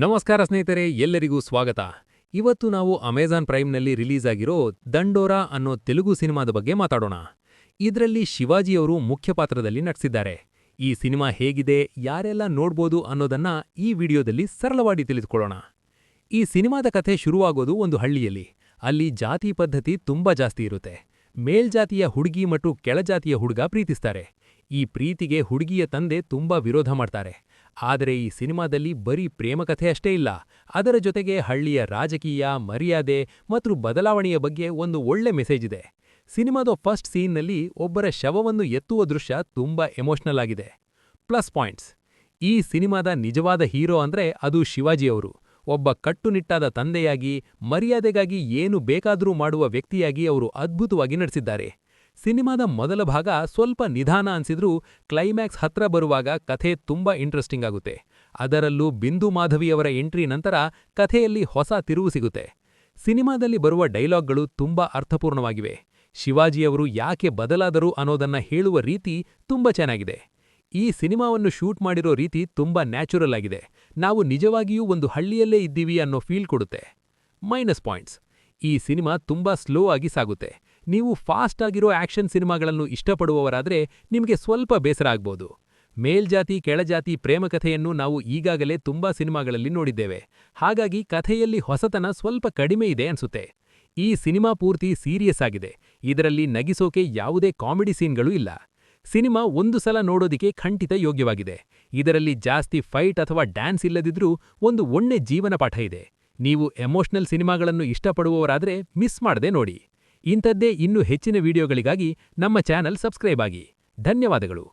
ನಮಸ್ಕಾರ ಸ್ನೇಹಿತರೆ, ಎಲ್ಲರಿಗೂ ಸ್ವಾಗತ. ಇವತ್ತು ನಾವು ಅಮೆಜಾನ್ ಪ್ರೈಮ್ನಲ್ಲಿ ರಿಲೀಸ್ ಆಗಿರೋ ದಂಡೋರಾ ಅನ್ನೋ ತೆಲುಗು ಸಿನಿಮಾದ ಬಗ್ಗೆ ಮಾತಾಡೋಣ. ಇದರಲ್ಲಿ ಶಿವಾಜಿಯವರು ಮುಖ್ಯ ಪಾತ್ರದಲ್ಲಿ ನಟಿಸಿದ್ದಾರೆ. ಈ ಸಿನಿಮಾ ಹೇಗಿದೆ, ಯಾರೆಲ್ಲ ನೋಡ್ಬೋದು ಅನ್ನೋದನ್ನ ಈ ವಿಡಿಯೋದಲ್ಲಿ ಸರಳವಾಗಿ ತಿಳಿದುಕೊಳ್ಳೋಣ. ಈ ಸಿನಿಮಾದ ಕಥೆ ಶುರುವಾಗೋದು ಒಂದು ಹಳ್ಳಿಯಲ್ಲಿ. ಅಲ್ಲಿ ಜಾತಿ ಪದ್ಧತಿ ತುಂಬಾ ಜಾಸ್ತಿ ಇರುತ್ತೆ. ಮೇಲ್ಜಾತಿಯ ಹುಡುಗಿ ಮತ್ತು ಕೆಳಜಾತಿಯ ಹುಡುಗ ಪ್ರೀತಿಸ್ತಾರೆ. ಈ ಪ್ರೀತಿಗೆ ಹುಡುಗಿಯ ತಂದೆ ತುಂಬಾ ವಿರೋಧ ಮಾಡ್ತಾರೆ. ಆದರೆ ಈ ಸಿನಿಮಾದಲ್ಲಿ ಬರೀ ಪ್ರೇಮಕಥೆ ಅಷ್ಟೇ ಇಲ್ಲ, ಅದರ ಜೊತೆಗೆ ಹಳ್ಳಿಯ ರಾಜಕೀಯ, ಮರ್ಯಾದೆ ಮತ್ತು ಬದಲಾವಣೆಯ ಬಗ್ಗೆ ಒಂದು ಒಳ್ಳೆ ಮೆಸೇಜ್ ಇದೆ. ಸಿನಿಮಾದ ಫಸ್ಟ್ ಸೀನ್ನಲ್ಲಿ ಒಬ್ಬರ ಶವವನ್ನು ಎತ್ತುವ ದೃಶ್ಯ ತುಂಬಾ ಎಮೋಷನಲ್ ಆಗಿದೆ. ಪ್ಲಸ್ ಪಾಯಿಂಟ್ಸ್: ಈ ಸಿನಿಮಾದ ನಿಜವಾದ ಹೀರೋ ಅಂದ್ರೆ ಅದು ಶಿವಾಜಿಯವರು. ಒಬ್ಬ ಕಟ್ಟುನಿಟ್ಟಾದ ತಂದೆಯಾಗಿ, ಮರ್ಯಾದೆಗಾಗಿ ಏನು ಬೇಕಾದರೂ ಮಾಡುವ ವ್ಯಕ್ತಿಯಾಗಿ ಅವರು ಅದ್ಭುತವಾಗಿ ನಟಿಸಿದ್ದಾರೆ. ಸಿನಿಮಾದ ಮೊದಲ ಭಾಗ ಸ್ವಲ್ಪ ನಿಧಾನ ಅನ್ಸಿದ್ರೂ ಕ್ಲೈಮ್ಯಾಕ್ಸ್ ಹತ್ರ ಬರುವಾಗ ಕಥೆ ತುಂಬಾ ಇಂಟ್ರೆಸ್ಟಿಂಗ್ ಆಗುತ್ತೆ. ಅದರಲ್ಲೂ ಬಿಂದು ಮಾಧವಿಯವರ ಎಂಟ್ರಿ ನಂತರ ಕಥೆಯಲ್ಲಿ ಹೊಸ ತಿರುವು ಸಿಗುತ್ತೆ. ಸಿನಿಮಾದಲ್ಲಿ ಬರುವ ಡೈಲಾಗ್ಗಳು ತುಂಬಾ ಅರ್ಥಪೂರ್ಣವಾಗಿವೆ. ಶಿವಾಜಿಯವರು ಯಾಕೆ ಬದಲಾದರು ಅನ್ನೋದನ್ನ ಹೇಳುವ ರೀತಿ ತುಂಬಾ ಚೆನ್ನಾಗಿದೆ. ಈ ಸಿನಿಮಾವನ್ನು ಶೂಟ್ ಮಾಡಿರೋ ರೀತಿ ತುಂಬಾ ನ್ಯಾಚುರಲ್ ಆಗಿದೆ. ನಾವು ನಿಜವಾಗಿಯೂ ಒಂದು ಹಳ್ಳಿಯಲ್ಲೇ ಇದ್ದೀವಿ ಅನ್ನೋ ಫೀಲ್ ಕೊಡುತ್ತೆ. ಮೈನಸ್ ಪಾಯಿಂಟ್ಸ್: ಈ ಸಿನಿಮಾ ತುಂಬಾ ಸ್ಲೋ ಆಗಿ ಸಾಗುತ್ತೆ. ನೀವು ಫಾಸ್ಟ್ ಆಗಿರೋ ಆಕ್ಷನ್ ಸಿನಿಮಾಗಳನ್ನು ಇಷ್ಟಪಡುವವರಾದ್ರೆ ನಿಮಗೆ ಸ್ವಲ್ಪ ಬೇಸರ ಆಗ್ಬೋದು. ಮೇಲ್ಜಾತಿ ಕೆಳಜಾತಿ ಪ್ರೇಮಕಥೆಯನ್ನು ನಾವು ಈಗಾಗಲೇ ತುಂಬಾ ಸಿನಿಮಾಗಳಲ್ಲಿ ನೋಡಿದ್ದೇವೆ. ಹಾಗಾಗಿ ಕಥೆಯಲ್ಲಿ ಹೊಸತನ ಸ್ವಲ್ಪ ಕಡಿಮೆ ಇದೆ ಅನ್ಸುತ್ತೆ. ಈ ಸಿನಿಮಾ ಪೂರ್ತಿ ಸೀರಿಯಸ್ ಆಗಿದೆ. ಇದರಲ್ಲಿ ನಗಿಸೋಕೆ ಯಾವುದೇ ಕಾಮಿಡಿ ಸೀನ್ಗಳು ಇಲ್ಲ. ಸಿನಿಮಾ ಒಂದು ಸಲ ನೋಡೋದಿಕ್ಕೆ ಖಂಡಿತ ಯೋಗ್ಯವಾಗಿದೆ. ಇದರಲ್ಲಿ ಜಾಸ್ತಿ ಫೈಟ್ ಅಥವಾ ಡ್ಯಾನ್ಸ್ ಇಲ್ಲದಿದ್ರೂ ಒಂದು ಒಳ್ಳೆ ಜೀವನ ಪಾಠ ಇದೆ. ನೀವು ಎಮೋಷನಲ್ ಸಿನಿಮಾಗಳನ್ನು ಇಷ್ಟಪಡುವವರಾದ್ರೆ ಮಿಸ್ ಮಾಡದೆ ನೋಡಿ. ಇಂಥದ್ದೇ ಇನ್ನೂ ಹೆಚ್ಚಿನ ವಿಡಿಯೋಗಳಿಗಾಗಿ ನಮ್ಮ ಚಾನೆಲ್ ಸಬ್ಸ್ಕ್ರೈಬ್ ಆಗಿ. ಧನ್ಯವಾದಗಳು.